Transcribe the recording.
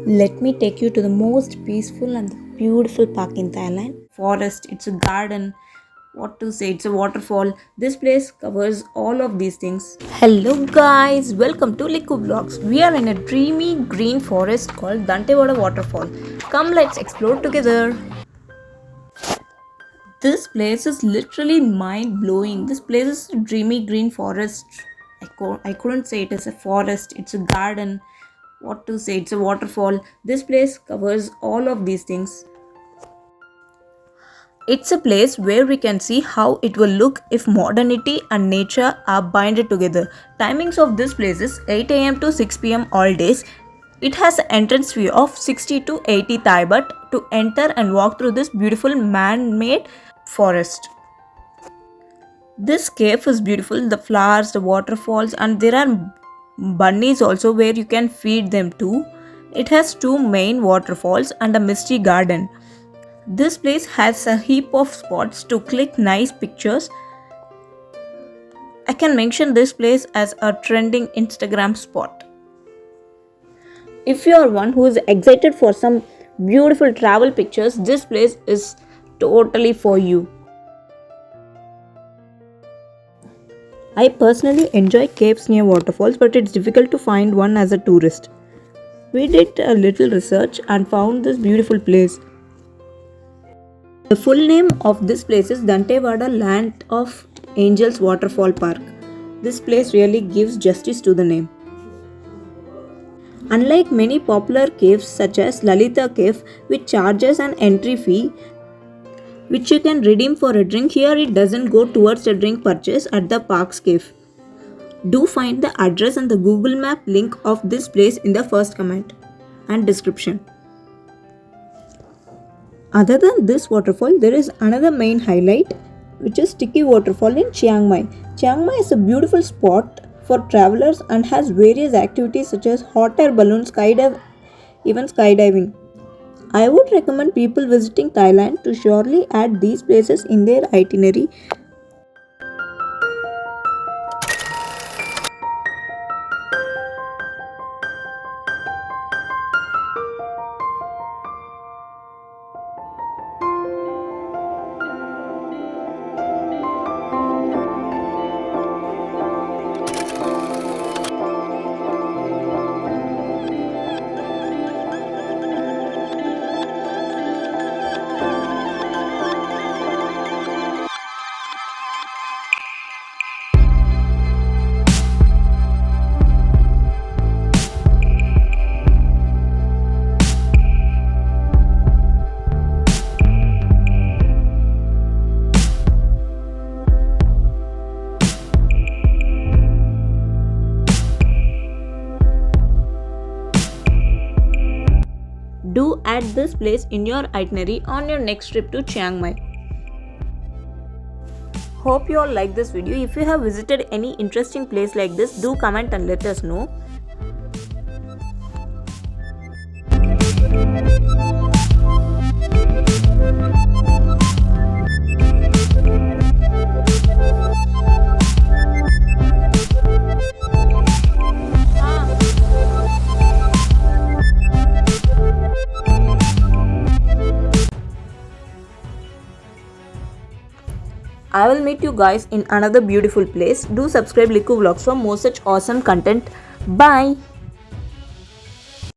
Let me take you to the most peaceful and beautiful park in Thailand. Forest, it's a garden. What to say, it's a waterfall. This place covers all of these things. Hello guys, welcome to Liku Vlogs. We are in a dreamy green forest called Dantewada Waterfall. Come, let's explore together. This place is literally mind blowing. This place is a dreamy green forest. I couldn't say it is a forest, it's a garden. What to say, it's a waterfall. This place covers all of these things. It's a place where we can see how it will look if modernity and nature are binded together. Timings of this place is 8 am to 6 pm all days. It has an entrance fee of 60 to 80 Thai baht to enter and walk through this beautiful man-made forest. This cave is beautiful, the flowers, the waterfalls, and there are bunnies also where you can feed them too. It has two main waterfalls and a misty garden. This place has a heap of spots to click nice pictures. I can mention this place as a trending Instagram spot. If you are one who is excited for some beautiful travel pictures, this place is totally for you. I personally enjoy caves near waterfalls, but it's difficult to find one as a tourist. We did a little research and found this beautiful place. The full name of this place is Dantewada Land of Angels Waterfall Park. This place really gives justice to the name. Unlike many popular caves such as Lalita Cave, which charges an entry fee, which you can redeem for a drink, here it doesn't go towards a drink purchase at the park's cave. Do find the address and the Google Map link of this place in the first comment and description. Other than this waterfall, there is another main highlight, which is Sticky Waterfall in Chiang Mai. Chiang Mai is a beautiful spot for travelers and has various activities such as hot air balloon, even skydiving. I would recommend people visiting Thailand to surely add these places in their itinerary. Do add this place in your itinerary on your next trip to Chiang Mai. Hope you all like this video. If you have visited any interesting place like this, do comment and let us know. I will meet you guys in another beautiful place. Do subscribe Liku Vlogs for more such awesome content. Bye.